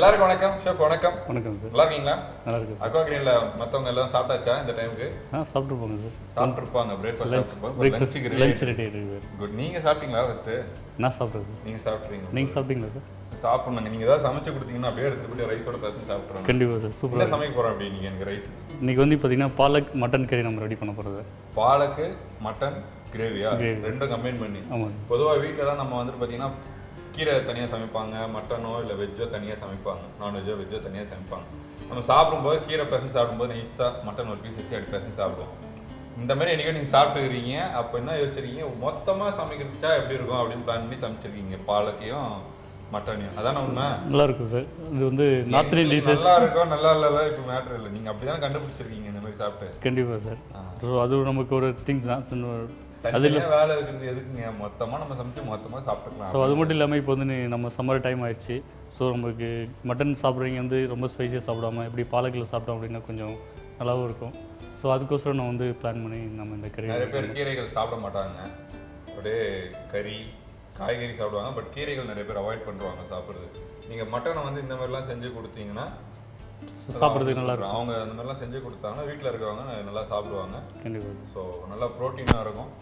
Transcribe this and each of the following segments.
எல்லாருக்கும் வணக்கம் ஷெஃப். வணக்கம். வணக்கம் சார். நல்லா இருக்கீங்களா? நல்லா இருக்கு. அக்வா கிரீன்ல மத்தவங்க எல்லாம் சாப்பிட்டாச்சா இந்த டைமுக்கு? சாப்பிட்டுருப்பாங்க சார். சாப்பிட்டுருப்பாங்க. பிரேக்ஃபாஸ்ட் லஞ்ச் ரெடி ஆயிடுது. குட். நீங்க சாப்பிட்டீங்களா ஃபர்ஸ்ட்? நான் சாப்பிட்றது. நீங்க சாப்பிட்றீங்க. நீங்க சாப்பிட்டீங்களா சார்? சாப்பிடணுங்க. நீங்க ஏதாவது சமைச்சு கொடுத்தீங்கன்னா அப்படியே எடுத்துட்டு ரைஸோட பேசி சாப்பிட்றோம். கண்டிப்பாக சார். சூப்பராக சமைக்க போறோம். அப்படி நீங்க எனக்கு ரைஸ் இன்னைக்கு வந்து பார்த்தீங்கன்னா பாலக் மட்டன் கறி நம்ம ரெடி பண்ண போகிறது. பாலக்கு மட்டன் கிரேவியா? ரெண்டும் கம்பைன் பண்ணி. ஆமாம். பொதுவாக வீட்டிலலாம் நம்ம வந்து பார்த்தீங்கன்னா கீரை தனியாக சமைப்பாங்க, மட்டனோ இல்லை வெஜ்ஜோ தனியாக சமைப்பாங்க, நான்வெஜ்ஜோ வெஜ்ஜோ தனியாக சமைப்பாங்க. நம்ம சாப்பிடும்போது கீரை பசங்க சாப்பிடும்போது நைஸாக மட்டன் ஒரு பீஸ் வச்சு பசங்க சாப்பிடுவோம். இந்த மாதிரி என்னைக்கோ நீங்கள் சாப்பிட்டுக்கிறீங்க, அப்போ என்ன யோசிச்சிருக்கீங்க, மொத்தமாக சமைக்கிறதுச்சா எப்படி இருக்கும் அப்படின்னு பிளான் பண்ணி சமைச்சிருக்கீங்க பாலக்கையும் மட்டனையும். அதான உண்மை? நல்லா இருக்கும் சார். இது வந்து நார்த் இந்தியன் டிஷ். நல்லா இருக்கும் நல்லா இல்லை இப்போ மேட்ரு இல்லை, நீங்கள் அப்படி தான் கண்டுபிடிச்சிருக்கீங்க இந்த மாதிரி சாப்பிட்டு. கண்டிப்பாக சார். ஸோ அது நமக்கு ஒரு திங்ஸ் தான். அதில் வேலை இருக்கிறது எதுக்குங்க, மொத்தமாக நம்ம சமைச்சு மொத்தமாக சாப்பிட்டுக்கலாம். ஸோ அது மட்டும் இல்லாமல் இப்போ வந்து நம்ம சம்மர் டைம் ஆயிடுச்சு. ஸோ நமக்கு மட்டன் சாப்பிட்றீங்க வந்து ரொம்ப ஸ்பைஸியாக சாப்பிடாம இப்படி பாலக்கில் சாப்பிட்டோம் அப்படின்னா கொஞ்சம் நல்லாவும் இருக்கும். ஸோ அதுக்கோசரம் நான் வந்து பிளான் பண்ணி நம்ம இந்த கறி. நிறைய பேர் கீரைகள் சாப்பிட மாட்டாங்க, அப்படியே கறி காய்கறி சாப்பிடுவாங்க. பட் கீரைகள் நிறைய பேர் அவாய்ட் பண்ணுவாங்க சாப்பிட்றது. நீங்கள் மட்டனை வந்து இந்த மாதிரிலாம் செஞ்சு கொடுத்தீங்கன்னா சாப்பிட்றதுக்கு நல்லா இருக்கும். அவங்க அந்த மாதிரிலாம் செஞ்சு கொடுத்தாங்கன்னா வீட்டில் இருக்கிறவங்க நல்லா சாப்பிடுவாங்க. கண்டிப்பாக. ஸோ நல்லா ப்ரோட்டீனாக இருக்கும்.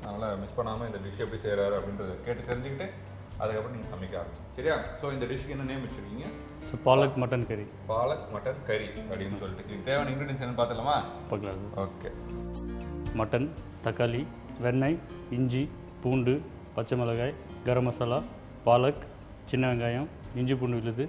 அதனால் மிஸ் பண்ணாமல் இந்த டிஷ் எப்படி செய்கிறாரு அப்படின்றத கேட்டு தெரிஞ்சுக்கிட்டு அதுக்கப்புறம் நீங்கள் சமைக்க ஆரம்பிங்க. சரியா? ஸோ இந்த டிஷ்க்கு என்ன நேம் வச்சுருக்கீங்க? ஸோ பாலக் மட்டன் கறி. பாலக் மட்டன் கறி அப்படின்னு சொல்லிட்டு தேவையான இன்க்ரீடியன்ஸ் என்ன பார்த்துலாமா? பார்க்கலாம். ஓகே. மட்டன், தக்காளி, வெண்ணெய், இஞ்சி, பூண்டு, பச்சை மிளகாய், கரம் மசாலா, பாலக், சின்ன வெங்காயம், இஞ்சி பூண்டு விழுது,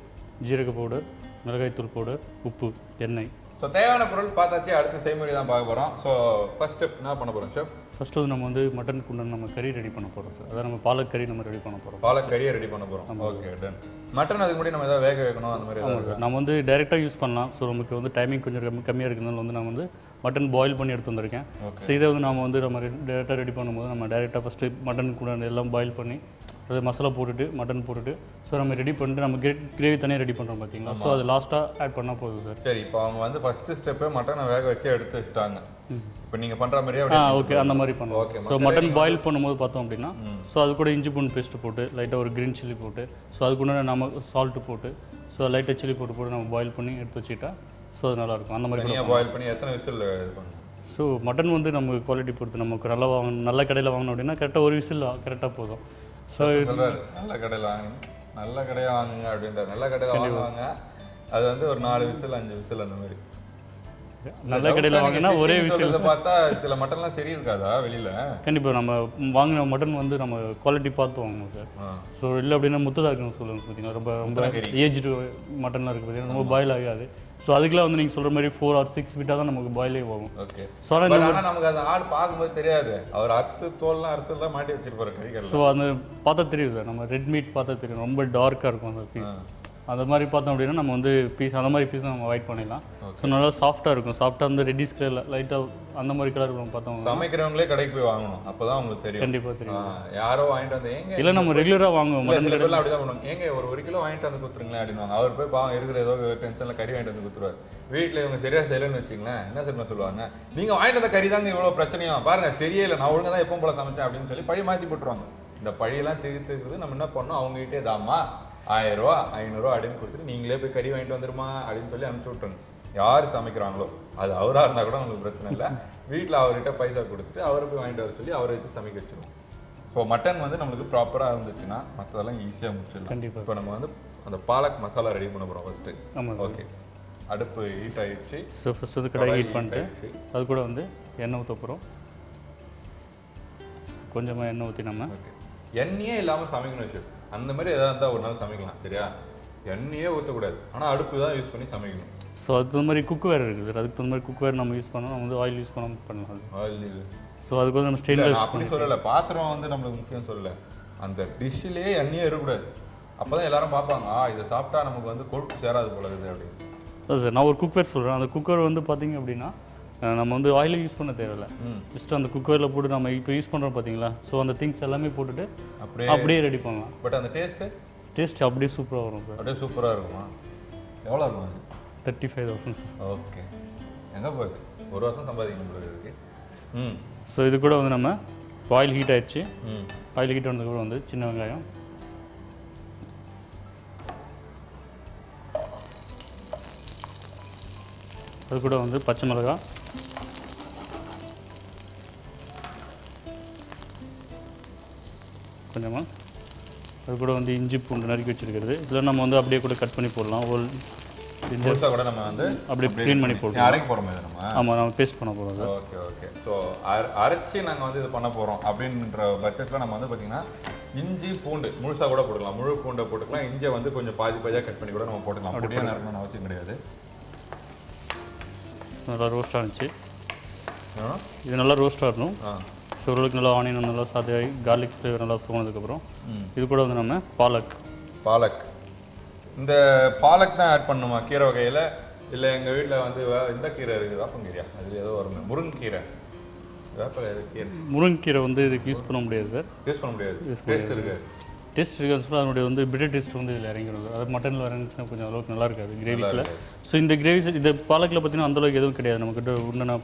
ஜீரக பவுடர், மிளகாய்த்தூள் பவுடர், உப்பு, எண்ணெய். ஸோ தேவையான பொருள் பார்த்தாச்சு. அடுத்த செய்முறை தான் பார்க்க போகிறோம். ஸோ ஃபர்ஸ்ட் ஸ்டெப் என்ன பண்ண போகிறோம் ஷெஃப்? ஃபர்ஸ்ட் வந்து நம்ம வந்து மட்டன் குண்டன் நம்ம கறி ரெடி பண்ண போகிறோம் சார். அதான் நம்ம பாலக் கறி நம்ம ரெடி பண்ண போகிறோம். பாலக் கறியை ரெடி பண்ண போகிறோம். Okay done. மட்டன் அதுக்கு முன்னாடி நம்ம ஏதாவது வேக வைக்கணும் அந்த மாதிரி? ஆமாம், நம்ம வந்து டைரெக்டாக யூஸ் பண்ணலாம். ஸோ நமக்கு வந்து டைமிங் கொஞ்சம் கம்மியாக இருக்கிறதுனால வந்து நான் வந்து மட்டன் பாயில் பண்ணி எடுத்து வந்திருக்கேன். ஸோ இதை வந்து நம்ம டேரெக்டாக ரெடி பண்ணும்போது நம்ம டேரெக்டாக ஃபஸ்ட்டு மட்டன் கூட எல்லாம் பாயில் பண்ணி அது மசாலா போட்டுட்டு மட்டன் போட்டுட்டு ஸோ நம்ம ரெடி பண்ணிட்டு நம்ம கிரேவி தனியாக ரெடி பண்ணுறோம் பார்த்தீங்களா? ஸோ அது லாஸ்ட்டாக ஆட் பண்ணால் போதும் சார். சரி, இப்போ அவங்க வந்து ஃபஸ்ட்டு ஸ்டெப்பே மட்டனை வேக வச்சு எடுத்து வச்சுட்டாங்க. இப்போ நீங்கள் பண்ணுற மாதிரியே ஓகே அந்த மாதிரி பண்ணுவோம். ஓகே. ஸோ மட்டன் பாயில் பண்ணும்போது பார்த்தோம் அப்படின்னா ஸோ அது கூட இஞ்சி பூண்டு பேஸ்ட்டு போட்டு லைட்டாக ஒரு க்ரீன் சில்லி போட்டு ஸோ அதுக்குள்ள நம்ம சால்ட்டு போட்டு ஸோ லைட்டாக சில்லி போட்டு நம்ம பாயில் பண்ணி எடுத்து வச்சுக்கிட்டா ஸோ அது நல்லாயிருக்கும். அந்த மாதிரி பாயில் பண்ணி எத்தனை விசில் இது பண்ணுங்க? ஸோ மட்டன் வந்து நம்ம குவாலிட்டி பொறுத்து நமக்கு நல்லா நல்ல கடையில் வாங்கணும் அப்படின்னா கரெக்டாக ஒரு விசில் கரெக்டாக போதும். ஸோ நல்ல கடையில் வாங்குங்க, நல்ல கடையாக வாங்குங்க அப்படின்ற. நல்ல கடையில் வாங்குவாங்க அது வந்து ஒரு 4 விசில் 5 விசில் அந்த மாதிரி. நல்ல கடையில் வாங்கினா ஒரே விசில். பார்த்தா சில மட்டன்லாம் சரி இருக்காதா வெளியில்? கண்டிப்பாக நம்ம வாங்கின மட்டன் வந்து நம்ம குவாலிட்டி பார்த்து வாங்கணும் சார். ஸோ இல்லை அப்படின்னா முத்ததாக இருக்குன்னு சொல்லுவாங்க பார்த்தீங்கன்னா, ரொம்ப ரொம்ப ஏஜ்டு மட்டன்லாம் இருக்குது பார்த்தீங்கன்னா ரொம்ப பாயில் ஆகாது. ஸோ அதுக்கெல்லாம் வந்து நீங்கள் சொல்கிற மாதிரி 4 or 6 விட்டால் தான் நமக்கு பாயிலே ஆகும். ஓகே. ஸோ ஆனால் நமக்கு அந்த ஆடு பார்க்கும்போது தெரியாது, அவர் அறுத்து தோல்லாம் அறுத்து தான் மாட்டி வச்சிருப்பாரு கறிகள். ஸோ அந்த பார்த்தா தெரியுது சார், நம்ம ரெட் மீட் பார்த்தா தெரியும், ரொம்ப டார்க்காக இருக்கும் அந்த பீஸ். அந்த மாதிரி பார்த்தோம் அப்படின்னா நம்ம வந்து பீஸ் அந்த மாதிரி பீஸ் நம்ம அவாய்ட் பண்ணிடலாம். ஸோ நல்லா சாஃப்ட்டாக இருக்கும். சாஃப்ட்டாக வந்து ரெட்டிஸ் கலர் லைட்டாக அந்த மாதிரி கலர் இருக்கும். பார்த்தோம் சமைக்கிறவங்களே கடைக்கு போய் வாங்கணும், அப்போ தான் உங்களுக்கு தெரியும். கண்டிப்பாக தெரியும். யாரோ வாங்கிட்டு வந்து எங்க இல்லை நம்ம ரெகுலராக வாங்குவோம் மட்டன் கடையில் அப்படி தான் பண்ணுவாங்க. எங்க ஒரு கிலோ வாங்கிட்டு வந்து கொடுத்துருங்களேன் அப்படின்வாங்க. அவர் போய் பாவம் இருக்கிற ஏதோ டென்ஷனில் கறி வாங்கிட்டு வந்து கொடுத்துருவாரு. வீட்டில் இவங்க சரியாக செய்யலன்னு வச்சுங்களேன், என்ன தெரியுமா சொல்லுவாங்க, நீங்கள் வாங்கிட்டு வந்த கறி தாங்க இவ்வளோ பிரச்சனையா பாருங்க, தெரியல நான் ஒழுங்காக தான் எப்பவும் போல சமைச்சேன் அப்படின்னு சொல்லி பழி மாற்றி போட்டுருவாங்க. இந்த பழியெல்லாம் தீர்த்துக்கிறது நம்ம என்ன பண்ணோம், அவங்ககிட்டே தாமா 1000 ரூபா 500 ரூபா அப்படின்னு கொடுத்துட்டு நீங்களே போய் கறி வாங்கிட்டு வந்துருமா அப்படின்னு சொல்லி அனுப்பிச்சு விட்டுருங்க. யார் சமைக்கிறாங்களோ அது அவராக இருந்தால் கூட உங்களுக்கு பிரச்சனை இல்லை. வீட்டில் அவர்கிட்ட பைசா கொடுத்துட்டு அவரை போய் வாங்கிட்டு வர சொல்லி அவரை வச்சு சமைக்க வச்சிருவோம். ஸோ மட்டன் வந்து நம்மளுக்கு ப்ராப்பராக இருந்துச்சுன்னா மற்றதெல்லாம் ஈஸியாக முடிச்சிடலாம். கண்டிப்பாக. இப்போ நம்ம வந்து அந்த பாலக் மசாலா ரெடி பண்ண போகிறோம் ஃபஸ்ட்டு. ஆமாம். ஓகே. அடுப்பு ஹீட் ஆகிடுச்சு. ஸோ ஃபஸ்ட் வந்து கடாய் ஹீட் பண்ணிட்டு அது கூட வந்து எண்ணெய் ஊற்ற போகிறோம். கொஞ்சமாக எண்ணெய் ஊற்றி நம்ம எண்ணெயே இல்லாமல் சமைக்கணும் வச்சு அந்த மாதிரி எதாவது இருந்தால் ஒரு நாள் சமைக்கலாம். சரியா? எண்ணெயே ஊற்றக்கூடாது, ஆனால் அடுப்பு தான் யூஸ் பண்ணி சமைக்கணும். ஸோ அதுக்கு தகுந்த மாதிரி குக் வேறு இருக்குது சார். அதுக்கு தகுந்த மாதிரி குக் வேறு நம்ம யூஸ் பண்ணோம். நம்ம வந்து ஆயில் யூஸ் பண்ணலாம். ஆயில் இல்லை. ஸோ அதுக்கு வந்து நம்ம ஸ்டெயின்லெஸ் அப்படி சொல்லலை, பாத்திரம் வந்து நம்மளுக்கு முக்கியம் சொல்லலை, அந்த டிஷ்ஷிலே எண்ணெயே இருக்கக்கூடாது. அப்போ தான் எல்லாரும் பார்ப்பாங்க, இதை சாப்பிட்டா நமக்கு வந்து கொழுப்பு சேராது போல இருக்குது அப்படின்னு. அதான் சார் நான் ஒரு குக்கர் சொல்கிறேன். அந்த குக்கர் வந்து பார்த்தீங்க அப்படின்னா நம்ம வந்து ஆயிலை யூஸ் பண்ண தேவையில்லை. ஜஸ்ட் அந்த குக்கரில் போட்டு நம்ம இப்போ யூஸ் பண்ணுறோம் பார்த்தீங்களா, ஸோ அந்த திங்ஸ் எல்லாமே போட்டுட்டு அப்படியே ரெடி பண்ணலாம். பட் அந்த டேஸ்ட் அப்படியே சூப்பராக வரும் சார். அப்படியே சூப்பராக இருக்குமா? எவ்வளோ இருக்கும் அது? 35,000 சார். ஓகே. எங்கே போகுது? ஒரு வருஷம் சம்பாதிக்கணும் போல இருக்கு. ஸோ இது கூட வந்து நம்ம ஆயில் ஹீட் ஆயிடுச்சு. ஆயில் ஹீட் ஆனது கூட வந்து சின்ன வெங்காயம், அது கூட வந்து பச்சை மிளகாய், கொஞ்சமாக அது கூட வந்து இஞ்சி பூண்டு நறுக்கி வச்சிருக்கிறது. இதில் நம்ம வந்து அப்படியே கூட கட் பண்ணி போடலாம். ஹோல் முழுசா கூட நம்ம வந்து அப்படியே க்ளீன் பண்ணி போடலாம். அரைக்க போறோம் இது நம்ம. ஆமாம், நம்ம பேஸ்ட் பண்ண போகிறோம் அது. Okay okay. ஸோ அரைச்சி நாங்கள் வந்து இது பண்ண போகிறோம் அப்படின்ற பட்சத்தில் நம்ம வந்து பார்த்தீங்கன்னா இஞ்சி பூண்டு முழுசாக கூட போட்டுக்கலாம். முழு பூண்டை போட்டுக்கலாம். இஞ்சியை வந்து கொஞ்சம் பாதி பாதியாக கட் பண்ணி கூட நம்ம போட்டுக்கலாம். அப்படியே நேரம்னு அவசியம் கிடையாது. நல்லா ரோஸ்ட் ஆகிடுச்சு. இது நல்லா ரோஸ்ட் ஆகணும். ஸோ ஓரளவுக்கு நல்லா ஆனியன் நல்லா சாதியாகி கார்லிக் ஃப்ளேவர் நல்லா போனதுக்கப்புறம் இது கூட வந்து நம்ம பாலக் இந்த பாலக் தான் ஆட் பண்ணணுமா கீரை வகையில்? இல்லை எங்கள் வீட்டில் வந்து இந்த கீரை இருக்குது, வேப்பங்கீரையா, அதில் ஏதோ வரும் முருங்கீரை. முருங்கீரை வந்து இதுக்கு யூஸ் பண்ண முடியாது சார். யூஸ் பண்ண முடியாது. டேஸ்ட் இருக்கு. டேஸ்ட் இருக்குன்னு சொன்னால் அதனுடைய வந்து பிட்டர் டேஸ்ட் வந்து இதில் இறங்கிடுது. அது மட்டனில் இறங்கிச்சுன்னா கொஞ்சம் அளவுக்கு நல்லா இருக்காது கிரேவிஸில். ஸோ இந்த கிரேவிஸ் இந்த பாலக்கில் பார்த்தீங்கன்னா அந்தளவுக்கு எதுவும் கிடையாது. நம்மக்கிட்ட உண்டான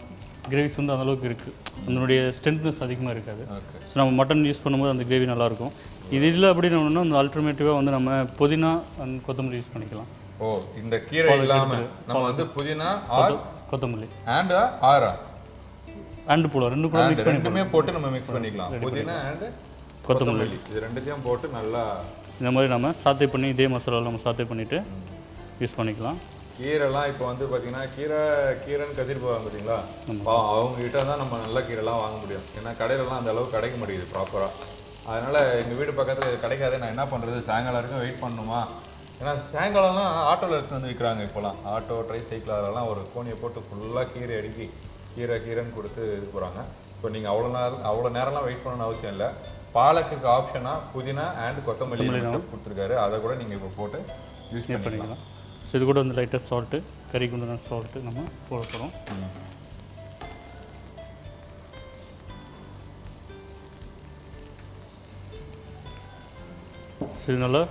கிரேவிஸ் வந்து அந்தளவுக்கு இருக்குது. அதனுடைய ஸ்ட்ரென்த்னஸ் அதிகமாக இருக்காது. ஸோ நம்ம மட்டன் யூஸ் பண்ணும்போது அந்த கிரேவி நல்லாயிருக்கும். இது இல்லை அப்படின்னு அந்த ஆல்டர்னேட்டிவாக வந்து நம்ம புதினா அண்ட் கொத்தமல்லி யூஸ் பண்ணிக்கலாம். ஓ, இந்த கீரை இல்லாமல் நம்ம வந்து புதினா ஆர் கொத்தமல்லி அண்ட் போடுவோம். ரெண்டு கூட மிக்ஸ் ரெண்டுமே போட்டு நம்ம மிக்ஸ் பண்ணிக்கலாம். புதினா அண்ட் கொத்தமல்லி இது ரெண்டுத்தையும் போட்டு நல்லா இந்த மாதிரி நம்ம சாத்தே பண்ணி இதே மசாலா நம்ம சாத்தே பண்ணிவிட்டு யூஸ் பண்ணிக்கலாம். கீரைலாம் இப்போ வந்து பார்த்தீங்கன்னா கீரைன்னு கத்திட்டு போவாங்க பார்த்தீங்களா, அவங்க கிட்ட தான் நம்ம நல்ல கீரைலாம் வாங்க முடியும். ஏன்னா கடையிலலாம் அந்த அளவுக்கு கிடைக்க முடியுது ப்ராப்பராக. அதனால் எங்கள் வீடு பக்கத்தில் இது கிடைக்காது. நான் என்ன பண்ணுறது, சாயங்காலம் வரைக்கும் வெயிட் பண்ணணுமா? ஏன்னா சாயங்காலம்லாம் ஆட்டோவில் எடுத்து வந்து விற்கிறாங்க. இப்போலாம் ஆட்டோ ட்ரை சைக்கிள் அதெல்லாம் ஒரு கோணியை போட்டு ஃபுல்லாக கீரை அடுக்கி கீரைன்னு கொடுத்து இது போகிறாங்க. இப்போ நீங்கள் அவ்வளோ நேரம்லாம் வெயிட் பண்ணணும்னு அவசியம் இல்லை. பாலக்குக்கு ஆப்ஷனாக புதினா அண்ட் கொத்தமல்லி கொடுத்துருக்காரு. அதை கூட நீங்கள் இப்போ போட்டு யூஸ் பண்ணிக்கலாம். ஸோ இது கூட வந்து லைட்டாக சால்ட்டு, கறிக்கு உண்டான சால்ட்டு நம்ம போட போகிறோம். ஸோ இது நல்லா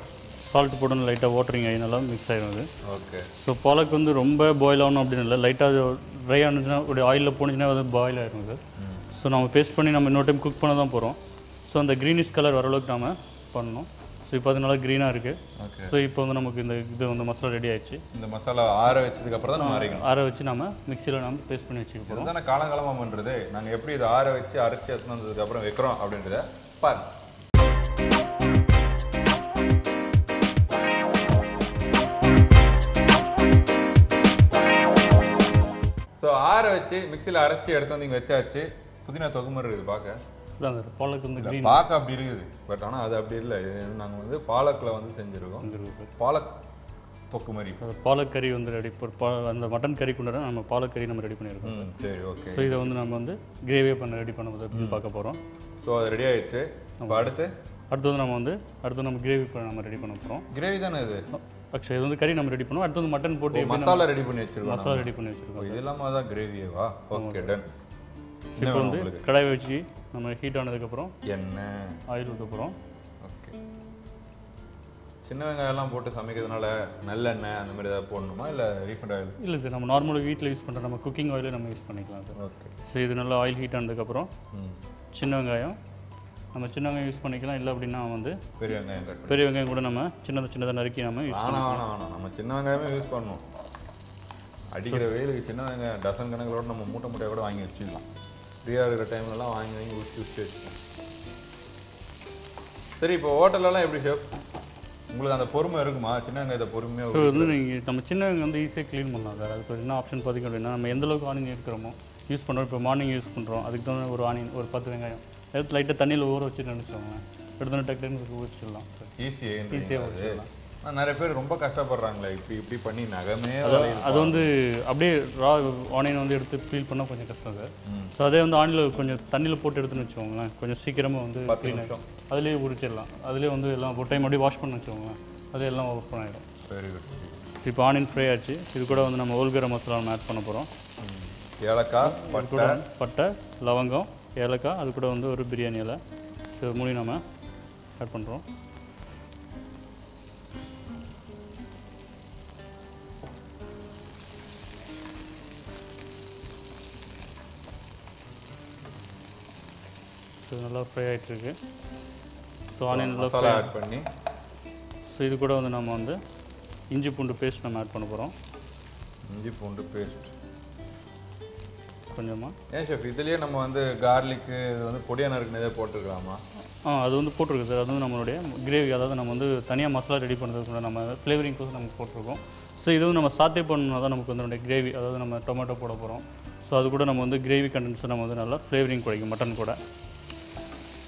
சால்ட் போடணும், லைட்டாக வாட்டரிங் ஆகி நல்லா மிக்ஸ் ஆகிடும் அது. ஓகே. ஸோ பாலக் வந்து ரொம்ப பாயில் ஆகணும் அப்படின்னு இல்லை, லைட்டாக ட்ரை ஆனிச்சுன்னா ஒரு ஆயிலில் போனிச்சுன்னா அது பாயில் ஆகிடும் சார். ஸோ நம்ம பேஸ்ட் பண்ணி நம்ம இன்னொரு டைம் குக் பண்ண தான் போகிறோம். ஸோ அந்த க்ரீனிஷ் கலர் வர அளவுக்கு நம்ம பண்ணணும். ஸோ இப்போ அது நல்லா க்ரீனாக இருக்குது. ஓகே. ஸோ இப்போ வந்து நமக்கு இந்த இது வந்து மசாலா ரெடி ஆயிடுச்சு. இந்த மசாலா ஆற வச்சதுக்கப்புறம் தான் நம்ம அரைக்கணும். ஆற வச்சு நம்ம மிக்சியில் நம்ம பேஸ்ட் பண்ணி வச்சுக்க போகிறோம். இதுதானே காலங்காலமாக பண்ணுறது. நாங்கள் எப்படி இதை ஆற வச்சு அரைச்சி எடுத்துன்னு வந்ததுக்கப்புறம் வைக்கிறோம் அப்படின்றத பாருங்க. ஸோ ஆற வச்சு மிக்சியில் அரைச்சி எடுத்து வந்து இங்கே வச்சாச்சு. புதினா தொகு மாதிரி இருக்குது பார்க்க. பாலக் வந்து பார்க்க அப்படி இருக்குது, பட் ஆனால் அது அப்படி இல்லை. நாங்கள் வந்து பாலக்கில் வந்து செஞ்சுருக்கோம். பாலக் தொக்கு மாதிரி பாலக் கறி வந்து ரெடி. அந்த மட்டன் கறி கொண்டு நம்ம பாலக் கறி நம்ம ரெடி பண்ணியிருக்கோம். சரி, ஓகே. ஸோ இதை வந்து நம்ம வந்து கிரேவியாக ரெடி பண்ணுறது பார்க்க போகிறோம். ஸோ அது ரெடி ஆயிடுச்சு. நம்ம அடுத்து வந்து நம்ம கிரேவி நம்ம ரெடி பண்ண போகிறோம். கிரேவி தானே இது? ஆக்சுவலி இது வந்து கறி நம்ம ரெடி பண்ணுவோம். அடுத்து வந்து மட்டன் போட்டு மசாலா ரெடி பண்ணி வச்சிருக்கோம். மசாலா ரெடி பண்ணி வச்சிருக்கோம். இது இல்லாமல் தான் கிரேவியேவா? Okay, ton. இப்போ வந்து கடாய் வச்சு நம்ம ஹீட் ஆனதுக்கப்புறம் எண்ணெய் ஆயில் ஊற்ற போகிறோம். ஓகே. சின்ன வெங்காயம்லாம் போட்டு சமைக்கிறதுனால நல்லெண்ணெய் அந்த மாதிரி ஏதாவது போடணுமா, இல்லை ரீஃபண்ட் ஆயில்? இல்லை சார், நம்ம நார்மலாக வீட்டில் யூஸ் பண்ணுற நம்ம குக்கிங் ஆயிலே நம்ம யூஸ் பண்ணிக்கலாம் சார். ஓகே. ஸோ இது நல்லா ஆயில் ஹீட் ஆனதுக்கப்புறம் சின்ன வெங்காயம் யூஸ் பண்ணிக்கலாம். இல்லை அப்படின்னா வந்து பெரிய வெங்காயம் பெரிய வெங்காயம் கூட நம்ம சின்னதாக நறுக்கி நம்ம யூஸ் பண்ணலாம். வேணாம், நம்ம சின்ன வெங்காயமே யூஸ் பண்ணணும். அடிக்கிற வெயிலுக்கு சின்ன வெங்காயம் டசன் கணக்கிலோட நம்ம மூட்டையாக கூட வாங்கி வச்சுக்கலாம். ஃப்ரீயாக இருக்கிற டைம்லலாம் வாங்கி ஊற்றி வச்சுக்கோம். சரி, இப்போ ஹோட்டல்லலாம் எப்படி ஷெஃப், உங்களுக்கு அந்த பொறுமை இருக்குமா? சின்ன வெங்காயத்தை பொறுமையாக ஸோ வந்து நீங்கள் நம்ம சின்ன வெங்காயம் வந்து ஈஸியாக க்ளீன் பண்ணலாம் சார். அதுக்கு என்ன ஆப்ஷன் பார்த்திங்க அப்படின்னா, நம்ம எந்தளவுக்கு ஆனியன் எடுக்கிறோமோ யூஸ் பண்ணுறோம். இப்போ மார்னிங் யூஸ் பண்ணுறோம், அதுக்கு தகுந்த ஒரு ஆனியன் ஒரு 10 வெங்காயம் எடுத்து லைட்டாக தண்ணியில் ஊற வச்சுட்டு நினச்சோங்க, எடுத்து டக்குன்னு ஊற்றிடலாம் சார். ஈஸியாக ஊற்றிடலாம். நிறைய பேர் ரொம்ப கஷ்டப்படுறாங்களே, இப்படி பண்ணி நகமே. அது வந்து அப்படியே ரா ஆனியன் வந்து எடுத்து பீல் பண்ணால் கொஞ்சம் கஷ்டம் சார். ஸோ அதே வந்து ஆனியில் கொஞ்சம் தண்ணியில் போட்டு எடுத்துன்னு வச்சுக்கோங்களேன், கொஞ்சம் சீக்கிரமாக வந்து க்ளீன் ஆகிடும். அதுலேயே உரிச்சிடலாம். அதுலேயே வந்து எல்லாம் ஒரு டைம் அப்படியே வாஷ் பண்ணி வச்சுக்கோங்களேன், அது எல்லாம் ஓப்பன் ஆகிடும். Very good. இப்போ ஆனியன் ஃப்ரை ஆச்சு. இது கூட வந்து நம்ம ஹோல் கரம் மசாலா நம்ம ஆட் பண்ண போகிறோம். ஏலக்காய், பட்டை, லவங்கம், ஏலக்காய், அது கூட வந்து ஒரு பிரியாணி இலை, இது மூணு நம்ம ஆட் பண்ணுறோம். இது நல்லா ஃப்ரை ஆகிட்டுருக்கு. ஸோ ஆனியன் நல்லா ஃப்ரை ஆட் பண்ணி, ஸோ இது கூட வந்து நம்ம வந்து இஞ்சி பூண்டு பேஸ்ட் நம்ம ஆட் பண்ண போகிறோம். இஞ்சி பூண்டு பேஸ்ட் கொஞ்சமாக. ஏன் ஷெஃப் இதுலேயே நம்ம வந்து கார்லிக்கு இது வந்து பொடியாக நறுக்குனதே போட்டுருக்கலாமா? அது வந்து போட்டிருக்கு சார். அது வந்து நம்மளுடைய கிரேவி, அதாவது நம்ம வந்து தனியாக மசாலா ரெடி பண்ணுறதுக்கு நம்ம ஃப்ளேவரிங்க்கு நம்ம போட்டிருக்கோம். ஸோ இது வந்து நம்ம சாத்தே பண்ணணும்னா தான் நமக்கு வந்து கிரேவி, அதாவது நம்ம டொமேட்டோ போட போகிறோம். ஸோ அது கூட நம்ம வந்து கிரேவி கண்டென்ட்ஸை நம்ம வந்து நல்லா ஃப்ளேவரிங் கிடைக்கும் மட்டன் கூட.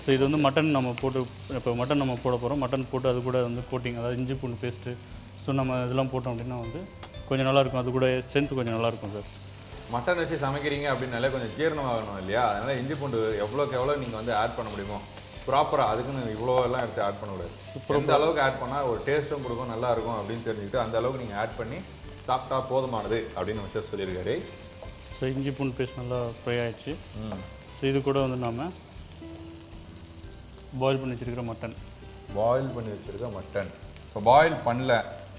ஸோ இது வந்து மட்டன் நம்ம போட்டு, இப்போ மட்டன் நம்ம போட போகிறோம். மட்டன் போட்டு அது கூட வந்து கோட்டிங், அதாவது இஞ்சி பூண்டு பேஸ்ட்டு, ஸோ நம்ம இதெல்லாம் போட்டோம் அப்படின்னா வந்து கொஞ்சம் நல்லாயிருக்கும். அது கூட ஸ்ட்ரென்த் கொஞ்சம் நல்லாயிருக்கும் சார். மட்டன் வச்சு சமைக்கிறீங்க அப்படின்னாலே கொஞ்சம் ஜீரணமாகணும் இல்லையா? அதனால் இஞ்சி பூண்டு எவ்வளோக்கு எவ்வளோ நீங்கள் வந்து ஆட் பண்ண முடியுமோ ப்ராப்பராக, அதுக்குன்னு இவ்வளோ எல்லாம் எடுத்து ஆட் பண்ணக்கூடாது. எந்த அளவுக்கு ஆட் பண்ணால் ஒரு டேஸ்ட்டும் கொடுக்கும், நல்லா இருக்கும் அப்படின்னு தெரிஞ்சுக்கிட்டு அந்த அளவுக்கு நீங்கள் ஆட் பண்ணி சாப்பிட்டா போதுமானது அப்படின்னு வச்சு சொல்லியிருக்காரு. ஸோ இஞ்சி பூண்டு பேஸ்ட் நல்லா ஃப்ரை ஆயிடுச்சு. ஸோ இது கூட வந்து நாம் பாயில் பண்ணி வச்சிருக்கிற மட்டன். இப்போ பாயில் பண்ணல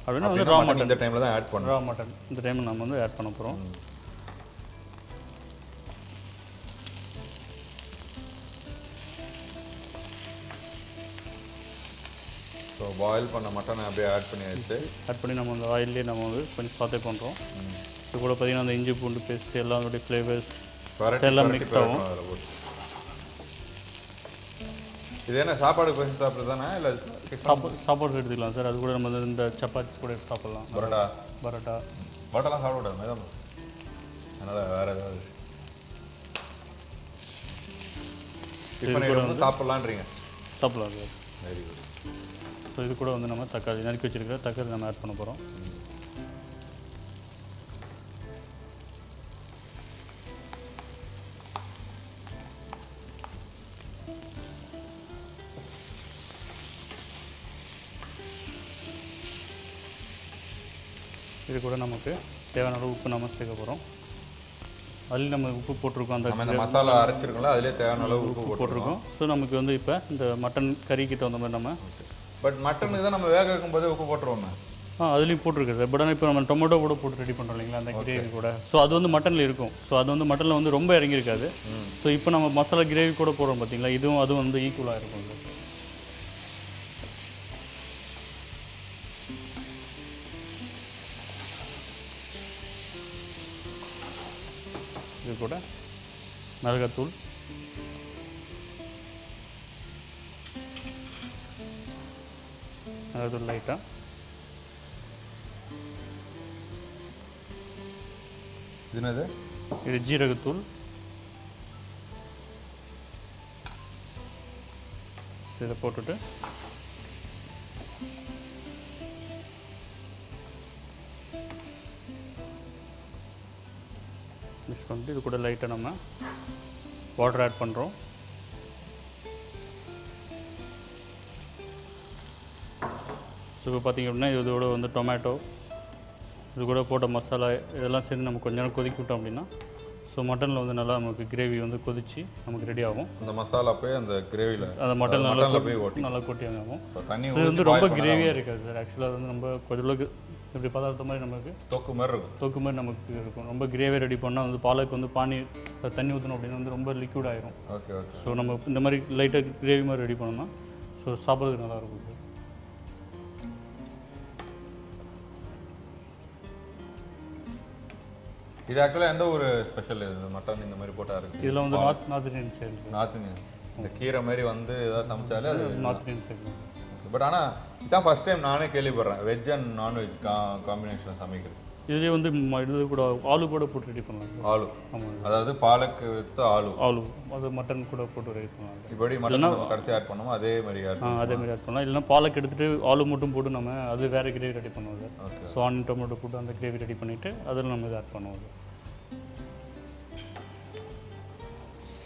அப்படின்னா வந்து ரா மட்டன் இந்த டைமில் தான் ஆட் பண்ணுறோம். ரா மட்டன் இந்த டைமில் நம்ம வந்து ஆட் பண்ண போகிறோம். ஸோ பாயில் பண்ண மட்டனை அப்படியே ஆட் பண்ணி நம்ம அந்த ஆயிலே நம்ம வந்து கொஞ்சம் சாத்தே பண்ணுறோம். இது கூட பார்த்தீங்கன்னா அந்த இஞ்சி பூண்டு பேஸ்ட் எல்லாருடைய ஃப்ளேவர்ஸ் எல்லாம் மிக்ஸ் ஆகும். இது என்ன சாப்பாடு பேசி சாப்பிட்றது தானே இல்லை சாப்பாடு எடுத்துக்கலாம் சார். அது கூட நம்ம இந்த சப்பாத்தி கூட எடுத்து சாப்பிட்லாம். பரோட்டாலாம் சாப்பிட விடாது மேடம், அதனால் வேறு ஏதாவது சாப்பிட்லான்றீங்க? சாப்பிட்லாம் சார். Very good. ஸோ இது கூட வந்து நம்ம தக்காளி நறுக்கி வச்சிருக்கிற தக்காளி நம்ம ஆட் பண்ண போகிறோம். இது கூட நமக்கு தேவையான அளவு உப்பு நம்ம சேர்க்க போகிறோம். அதில் நம்ம உப்பு போட்டிருக்கோம், அந்த மசாலா அரைச்சிருக்கோம்ல அதிலே தேவையான அளவு உப்பு போட்டிருக்கோம். ஸோ நமக்கு வந்து இப்போ இந்த மட்டன் கறிக்கு தகுந்த மாதிரி நம்ம பட் மட்டனுக்கு தான் நம்ம வேக வைக்கும் போதே உப்பு போட்டுருவோம். அதுலேயும் போட்டிருக்கு சார். பட் ஆனால் இப்போ நம்ம டொமேட்டோ கூட போட்டு ரெடி பண்ணுறோம் இல்லைங்களா அந்த கிரேவி கூட. ஸோ அது வந்து மட்டனில் இருக்கும். ஸோ அது வந்து மட்டனில் வந்து ரொம்ப இறங்கியிருக்காது. ஸோ இப்போ நம்ம மசாலா கிரேவி கூட போடுறோம் பார்த்தீங்களா, அதுவும் வந்து ஈக்குவலாக இருக்கும் சார். இது கூட மிளகாத்தூள், மிளகாத்தூள் லைட்டாக, இது ஜீரகத்தூள், இதை போட்டுட்டு மிக்ஸ் பண்ணிட்டு இது கூட லைட்டாக நம்ம வாட்டர் ஆட் பண்ணுறோம். ஸோ இப்போ பார்த்திங்க அப்படின்னா இதோட வந்து டொமேட்டோ, இது கூட போட்ட மசாலா இதெல்லாம் சேர்ந்து நம்ம கொஞ்ச நேரம் கொதிக்க விட்டோம் அப்படின்னா ஸோ மட்டனில் வந்து நல்லா நமக்கு கிரேவி வந்து கொதிச்சு நமக்கு ரெடி ஆகும். அந்த மசாலா போய் அந்த கிரேவியில் அந்த மட்டன் நல்லா கொட்டி ஆகும். இது வந்து ரொம்ப கிரேவியாக இருக்காது சார். ஆக்சுவலாக வந்து நம்ம கொஞ்சம் இப்படி பதார்த்த மாதிரி நமக்கு தொக்கு மாதிரி நமக்கு இருக்கும். ரொம்ப கிரேவியாக ரெடி பண்ணால் வந்து பாலுக்கு வந்து தண்ணி ஊற்றணும் அப்படின்னு வந்து ரொம்ப லிக்விட் ஆயிரும். ஸோ நம்ம இந்த மாதிரி லைட்டாக கிரேவி மாதிரி ரெடி பண்ணோம்னா ஸோ சாப்பிட்றதுக்கு நல்லாயிருக்கும் சார். இது ஆக்சுவலாக எந்த ஒரு ஸ்பெஷல் இது மட்டன் இந்த மாதிரி போட்டா இருக்கு? இதில் வந்து north Indian side, north Indian இந்த கீரை மாதிரி வந்து ஏதாவது சமைச்சாலே அது நார்த் இந்தியன் சைடு. பட் ஆனால் இதான் ஃபர்ஸ்ட் டைம் நானே கேள்விப்படுறேன் வெஜ் அண்ட் நான்வெஜ் காம்பினேஷன் சமைக்கிறது. இதுலேயே வந்து இது கூட ஆலு கூட போட்டு ரெடி பண்ணலாம். ஆலு, அதாவது பாலக்கு வித் ஆலு அது மட்டன் கூட போட்டு ரெடி பண்ணலாம். இப்படி மட்டன் கடைசி ஆட் பண்ணுவோம் அதே மாதிரி ஆட் பண்ணலாம். இல்லைன்னா பாலக்கு எடுத்துட்டு ஆலு மட்டும் போட்டு நம்ம அது வேறு கிரேவி ரெடி பண்ணுவோம் சார். ஸோ ஆனியன் டொமேட்டோ போட்டு அந்த கிரேவி ரெடி பண்ணிவிட்டு அதில் நம்ம இது ஆட் பண்ணுவோம் சார்.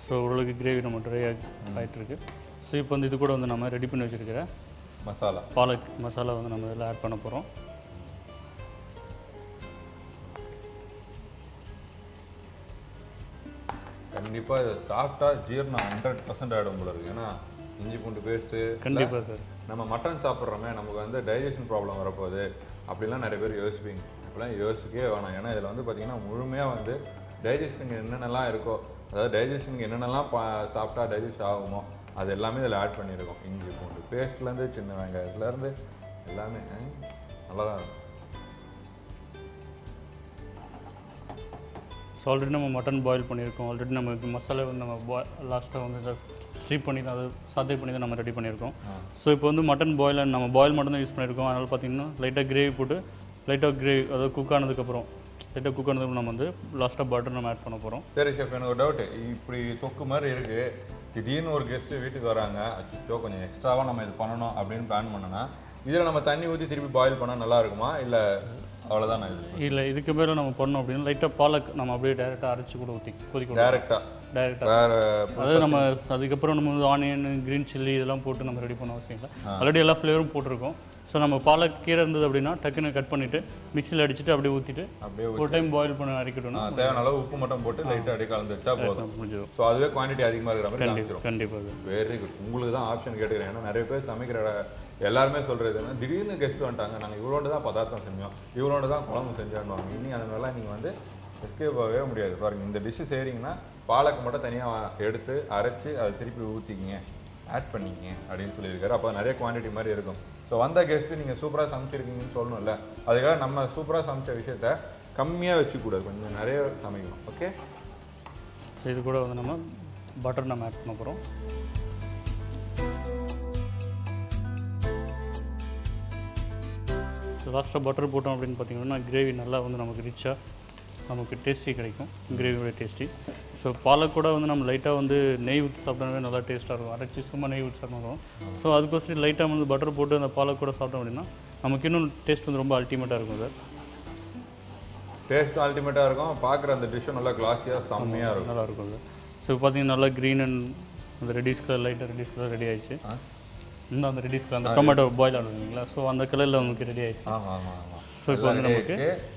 ஸோ ஓரளவுக்கு கிரேவி நம்ம ட்ரை ஆகிட்டு இருக்கு. ஸோ இப்போ வந்து இது கூட வந்து நம்ம ரெடி பண்ணி வச்சுருக்கிற பாலக் மசாலா வந்து நம்ம இதில் ஆட் பண்ண போகிறோம். கண்டிப்பாக இதை சாப்பிட்டா ஜீரணம் 100% ஆகிடும் போல இருக்குது. ஏன்னா இஞ்சி பூண்டு பேஸ்ட்டு கண்டிப்பாக சார். நம்ம மட்டன் சாப்பிட்றோமே நமக்கு வந்து டைஜஷன் ப்ராப்ளம் வரப்போகுது அப்படிலாம் நிறைய பேர் யோசிப்பீங்க. அப்படிலாம் யோசிக்கவே வேணாம். ஏன்னா இதில் வந்து பார்த்திங்கன்னா முழுமையாக வந்து டைஜஷனுக்கு என்னென்னலாம் இருக்கோ, அதாவது டைஜஷனுக்கு என்னென்னலாம் சாப்பிட்டா டைஜஸ்ட் ஆகுமோ அது எல்லாமே இதில் ஆட் பண்ணியிருக்கோம். இஞ்சி பூண்டு பேஸ்ட்லேருந்து சின்ன வெங்காயத்துலேருந்து எல்லாமே நல்லா தான் இருக்கும். ஸோ ஸோ ஆல்ரெடி நம்ம மட்டன் பாயில் பண்ணியிருக்கோம். ஆல்ரெடி நம்ம மசாலா வந்து நம்ம லாஸ்ட்டாக வந்து ஸ்ட்ரீப் பண்ணி தான் அதை சாத்தே பண்ணி தான் நம்ம ரெடி பண்ணியிருக்கோம். ஸோ இப்போ வந்து மட்டன் பாயில் நம்ம பாயில் மட்டும் தான் யூஸ் பண்ணியிருக்கோம். அதனால் பார்த்தீங்கன்னா லைட்டாக கிரேவி போட்டு லைட்டாக கிரேவி அதாவது குக் ஆனதுக்கப்புறம் நம்ம வந்து லாஸ்ட்டாக பட்டர் நம்ம ஆட் பண்ண போகிறோம். சரி ஷெஃப், எனக்கு ஒரு டவுட். இப்படி தொக்கு மாதிரி இருக்கு, திடீர்னு ஒரு கெஸ்ட்டு வீட்டுக்கு வராங்க, அச்சோ கொஞ்சம் எக்ஸ்ட்ராவாக நம்ம இது பண்ணணும் அப்படின்னு பிளான் பண்ணோன்னா இதில் நம்ம தண்ணி ஊற்றி திருப்பி பாயில் பண்ணால் நல்லா இருக்குமா, இல்லை அவ்வளோதான்? இல்லை, இதுக்கு மேலே நம்ம பண்ணோம் அப்படின்னு லைட்டாக பாலக் நம்ம அப்படியே டேரெக்டாக அரைச்சி கூட ஊற்றி கொதிக்கும். டேரெக்டாக அதாவது நம்ம அதுக்கப்புறம் நம்ம வந்து ஆனியன், க்ரீன் சில்லி இதெல்லாம் போட்டு நம்ம ரெடி பண்ண அவசியம் இல்லை. ஆல்ரெடி எல்லா ஃப்ளேவரும் போட்டிருக்கோம். ஸோ நம்ம பாலக் கீரை இருந்தது அப்படின்னா டக்குன்னு கட் பண்ணிவிட்டு மிக்சியில் அடிச்சுட்டு அப்படியே ஊற்றிட்டு ஒரு டைம் பாயில் பண்ண அரைக்கணும்னா தேவையான அளவு உப்பு மட்டும் போட்டு லைட்டாக அப்படியே கலந்து வச்சா போதும், முடிஞ்சிடும். ஸோ அதுவே குவான்டிட்டி அதிகமாக இருக்கிற மாதிரி கண்டிப்பாக. Very good. உங்களுக்கு தான் ஆப்ஷன் கேட்டுக்கிறேன். ஏன்னா நிறைய பேர் சமைக்கிற எல்லாருமே சொல்கிறது என்ன, திடீர்னு கெஸ்ட் வந்துட்டாங்க, நாங்கள் இவ்வளோண்டு தான் பதார்த்தம் செஞ்சோம், இவ்வளோண்டு தான் குழம்பு செஞ்சோன்னுவாங்க. இனி அந்த மாதிரிலாம் நீங்கள் வந்து எஸ்கேப் ஆகவே முடியாது. பாருங்கள், இந்த டிஷ்ஷு செய்கிறீங்கன்னா பாலக்கு மட்டும் தனியாக எடுத்து அரைச்சி அதை திருப்பி ஊற்றிக்கிங்க, ஆட் பண்ணிங்க அப்படின்னு சொல்லியிருக்காரு. அப்போ நிறைய குவான்டிட்டி மாதிரி இருக்கும். ஸோ வந்த கெஸ்ட்டு நீங்கள் சூப்பராக சமைச்சிருக்கீங்கன்னு சொல்லணும்ல, அதுக்காக நம்ம சூப்பராக சமைச்ச விஷயத்த கம்மியாக வச்சுக்கூடாது, கொஞ்சம் நிறைய சமைக்கணும். ஓகே, ஸோ இது கூட வந்து நம்ம பட்டர் நம்ம ஆட் பண்ண போகிறோம். ஸோ லாஸ்ட்டாக பட்டர் போட்டோம் அப்படின்னு பார்த்தீங்கன்னா கிரேவி நல்லா வந்து நமக்கு ரிச்சாக நமக்கு டேஸ்டி கிடைக்கும், கிரேவியோட டேஸ்டி. ஸோ பாலக் கூட வந்து நம்ம லைட்டாக வந்து நெய் ஊற்றி சாப்பிட்டோம்னா நல்லா டேஸ்ட்டாக இருக்கும். அரைச்சி சும்மா நெய் ஊற்றி சாப்பிடுவோம். ஸோ அதுக்கோசரம் லைட்டாக வந்து பட்டர் போட்டு அந்த பாலக் கூட சாப்பிட்டோம் அப்படின்னா நமக்கு இன்னும் டேஸ்ட் வந்து ரொம்ப அல்டிமேட்டாக இருக்கும் சார். டேஸ்ட்டும் அல்டிமேட்டாக இருக்கும், பார்க்குற அந்த டிஷ்ஷும் நல்லா கிளாஸியாக செம்மையாக இருக்கும், நல்லா இருக்கும் சார். ஸோ பார்த்தீங்கன்னா நல்லா க்ரீன் அண்ட் அந்த ரெடிஸ் கலர், லைட்டாக ரெடிஸ் கலர் ரெடி ஆயிடுச்சு. இன்னும் அந்த ரெடிஸ் கலர் அந்த டொமேட்டோ பாயில் ஆடுவீங்களா, ஸோ அந்த கலரில் நமக்கு ரெடி ஆயிடுச்சு. ஆமாம் ஆமாம் ஆமாம். ஸோ இப்போ வந்து நமக்கு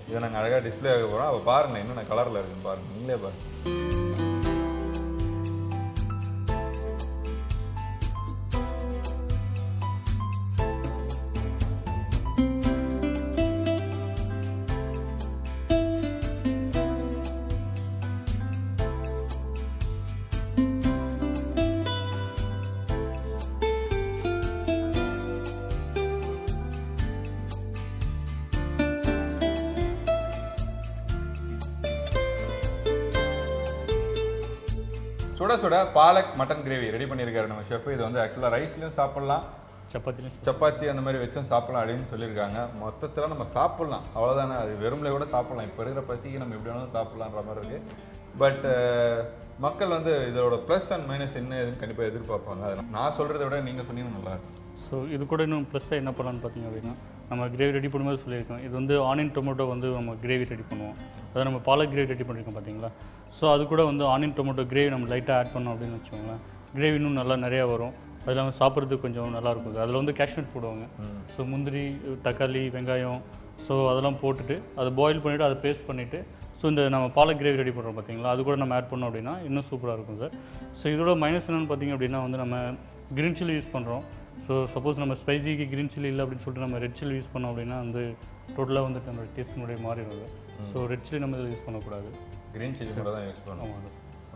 இதை நாங்கள் அழகாக டிஸ்பிளே ஆக போகிறோம். அப்போ பாருங்கள் என்னென்ன கலரில் இருக்குன்னு பாருங்கள், நீங்களே பாருங்கள். சுட சுட பாலக் மட்டன் கிரேவி ரெடி பண்ணியிருக்காரு நம்ம ஷெஃப். இது வந்து ஆக்சுவலாக ரைஸ்லையும் சாப்பிட்லாம், சப்பாத்தி அந்த மாதிரி வச்சும் சாப்பிடலாம் அப்படின்னு சொல்லியிருக்காங்க. மொத்தத்தில் நம்ம சாப்பிட்லாம், அவ்வளோதானே. அது வெறும்ல கூட சாப்பிட்லாம். இப்போ இருக்கிற பசிக்கு நம்ம எப்படி வேணாலும் சாப்பிட்லான்ற மாதிரி இருக்குது. பட் மக்கள் வந்து இதோட ப்ளஸ் அண்ட் மைனஸ் என்ன ஏதுன்னு கண்டிப்பாக எதிர்பார்ப்பாங்க. அதை நான் சொல்கிறத விட நீங்கள் சொன்னீங்கன்னா நல்லாயிருக்கும். ஸோ இது கூட இன்னும் ப்ளஸ்ஸாக என்ன பண்ணலான்னு பார்த்தீங்க அப்படின்னா, நம்ம கிரேவி ரெடி பண்ணும்போது சொல்லியிருக்கோம், இது வந்து ஆனியன் டொமேட்டோ வந்து நம்ம கிரேவி ரெடி பண்ணுவோம். அதை நம்ம பாலக் கிரேவி ரெடி பண்ணியிருக்கோம் பார்த்தீங்களா. ஸோ அது கூட வந்து ஆனியன் டொமேட்டோ கிரேவி நம்ம லைட்டாக ஆட் பண்ணோம் அப்படின்னு வச்சுக்கோங்களேன், கிரேவி இன்னும் நல்லா நிறையா வரும். அது இல்லாமல் சாப்பிட்றதுக்கு கொஞ்சம் நல்லாயிருக்கும். அதில் வந்து கேஷ்நட் போடுவாங்க. ஸோ முந்திரி, தக்காளி, வெங்காயம், ஸோ அதெல்லாம் போட்டுட்டு அதை பாயில் பண்ணிவிட்டு அதை பேஸ்ட் பண்ணிவிட்டு ஸோ இந்த நம்ம பாலக் கிரேவி ரெடி பண்ணுறோம் பார்த்தீங்களா, அது கூட நம்ம ஆட் பண்ணோம் அப்படின்னா இன்னும் சூப்பராக இருக்கும் சார். ஸோ இதோட மைனஸ் என்னென்னு பார்த்தீங்க அப்படின்னா வந்து நம்ம க்ரீன் சில்லி யூஸ் பண்ணுறோம். ஸோ சப்போஸ் நம்ம ஸ்பைசிக்கு க்ரீன் சில்லி இல்லை அப்படின்னு சொல்லிட்டு நம்ம ரெட் சில்லி யூஸ் பண்ணோம் அப்படின்னா வந்து டோட்டலாக வந்துட்டு நம்ம டேஸ்ட் முறையே மாறிடுது. ஸோ ரெட் சில்லி நம்ம இதில் யூஸ் பண்ணக்கூடாது, க்ரீன் சில்லி மட்டும் தான் யூஸ் பண்ணுவோம்.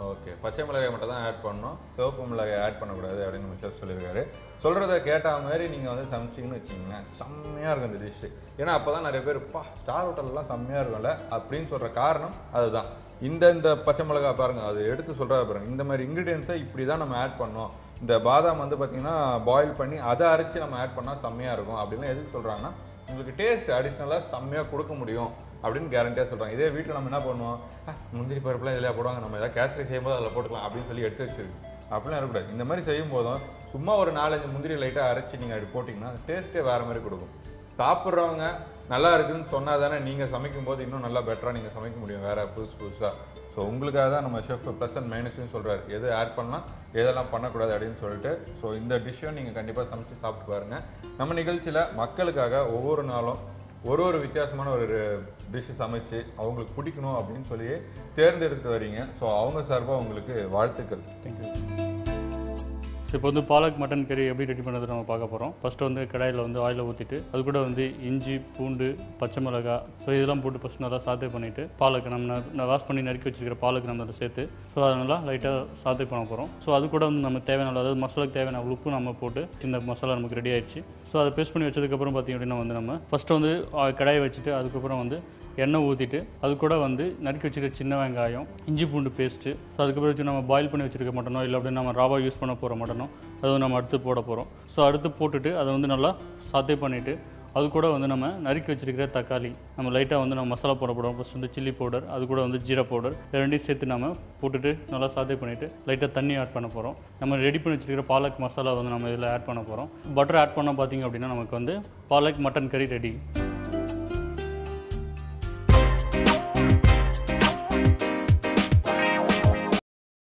ஓகே, பச்சை மிளகாய் மட்டும் தான் ஆட் பண்ணணும், சிவப்பு மிளகாய் ஆட் பண்ணக்கூடாது அப்படின்னு நம்ம ஷெஃப் சொல்லியிருக்காரு. சொல்கிறத கேட்ட மாதிரி நீங்கள் வந்து சமைச்சிங்கன்னு வச்சிங்களேன், செம்மையாக இருக்கும் இந்த டிஷ்ஷு. ஏன்னா அப்போ தான் நிறைய பேர் ஸ்டார் ஹோட்டல்லாம் செம்மையாக இருக்கும்ல அப்படின்னு சொல்கிற காரணம் அதுதான். இந்த பச்சை மிளகாய் பாருங்கள், அது எடுத்து சொல்கிறத பாருங்கள், இந்த மாதிரி இன்க்ரீடியன்ஸை இப்படி தான் நம்ம ஆட் பண்ணோம். இந்த பாதாம் வந்து பார்த்தீங்கன்னா பாயில் பண்ணி அதை அரைச்சி நம்ம ஆட் பண்ணால் செம்மையாக இருக்கும் அப்படின்னு எதுக்கு சொல்கிறாங்கன்னா, உங்களுக்கு டேஸ்ட் அடிஷ்னலாக செம்மையாக கொடுக்க முடியும் அப்படின்னு கேரண்டியாக சொல்கிறாங்க. இதே வீட்டில் நம்ம என்ன பண்ணுவோம், முந்திரி பருப்புலாம் இதில் போடுவாங்க, நம்ம எதாவது கேசரி செய்யும்போது அதில் போட்டுக்கலாம் அப்படின்னு சொல்லி எடுத்து வச்சிருக்கு. அப்படிலாம் இருக்கக்கூடாது. இந்த மாதிரி செய்யும் போதும் சும்மா ஒரு 4-5 முந்திரி லைட்டாக அரைச்சி நீங்கள் அப்படி போட்டிங்கன்னா டேஸ்ட்டே வேறு மாதிரி கொடுக்கும். சாப்பிட்றவங்க நல்லா இருக்குன்னு சொன்னால் தானே நீங்கள் சமைக்கும் போது இன்னும் நல்லா பெட்டராக நீங்கள் சமைக்க முடியும் வேறு புதுசாக. ஸோ உங்களுக்காக தான் நம்ம ஷெஃப் ப்ளஸ் அண்ட் மைனஸ்ன்னு சொல்கிறாரு, எது ஆட் பண்ணலாம் எதெல்லாம் பண்ணக்கூடாது அப்படின்னு சொல்லிட்டு. ஸோ இந்த டிஷ்ஷும் நீங்கள் கண்டிப்பாக சமைச்சு சாப்பிட்டு பாருங்கள். நம்ம நிகழ்ச்சியில் மக்களுக்காக ஒவ்வொரு நாளும் ஒரு வித்தியாசமான ஒரு டிஷ்ஷு சமைச்சு அவங்களுக்கு பிடிக்கணும் அப்படின்னு சொல்லி தேர்ந்தெடுத்து வரீங்க. ஸோ அவங்க சார்பாக உங்களுக்கு வாழ்த்துக்கள். தேங்க்யூ. ஸோ இப்போ வந்து பாலக் மட்டன் கறி எப்படி ரெடி பண்ணுறது நம்ம பார்க்க போகிறோம். ஃபஸ்ட்டு வந்து கடாயில் வந்து ஆயிலை ஊற்றிட்டு அது கூட வந்து இஞ்சி, பூண்டு, பச்சை மிளகாய், ஸோ இதெல்லாம் போட்டு ஃபஸ்ட் நல்லா சாத்தே பண்ணிவிட்டு பாலக்கு நம்ம வாஷ் பண்ணி நறுக்கி வச்சுருக்கிற பாலக்கு நம்ம அதை சேர்த்து ஸோ அதை நல்லா லைட்டாக சாத்தே பண்ண போகிறோம். ஸோ அது கூட வந்து நம்ம தேவையான அதாவது மசாலாக்கு தேவையான உப்பு நம்ம போட்டு இந்த மசாலா நமக்கு ரெடி ஆயிடுச்சு. ஸோ அதை பேஸ்ட் பண்ணி வச்சதுக்கப்புறம் பார்த்திங்க அப்படின்னா வந்து நம்ம ஃபஸ்ட்டு வந்து கடாயை வச்சுட்டு அதுக்கப்புறம் வந்து எண்ணெய் ஊற்றிட்டு அது கூட வந்து நறுக்கி வச்சுருக்க சின்ன வெங்காயம், இஞ்சி பூண்டு பேஸ்ட்டு, ஸோ அதுக்கப்புறம் வச்சு நம்ம பாயில் பண்ணி வச்சுருக்க மட்டனோ இல்லை அப்படின்னா நம்ம ராவா யூஸ் பண்ண போகிற மட்டனோ அதை வந்து நம்ம அடுத்து போட போகிறோம். ஸோ அடுத்து போட்டுட்டு அதை வந்து நல்லா சாத்தே பண்ணிவிட்டு அது கூட வந்து நம்ம நறுக்கி வச்சிருக்கிற தக்காளி, நம்ம லைட்டாக வந்து நம்ம மசாலா போட போகிறோம். ஃபஸ்ட் வந்து சில்லி பவுடர், அது கூட வந்து ஜீரா பவுடர், ரெண்டையும் சேர்த்து நம்ம போட்டுட்டு நல்லா சாத்தே பண்ணிவிட்டு லைட்டாக தண்ணி ஆட் பண்ண போகிறோம். நம்ம ரெடி பண்ணி வச்சிருக்கிற பாலக் மசாலா வந்து நம்ம இதில் ஆட் பண்ண போகிறோம். பட்டர் ஆட் பண்ண பார்த்திங்க அப்படின்னா நமக்கு வந்து பாலக் மட்டன் கறி ரெடி.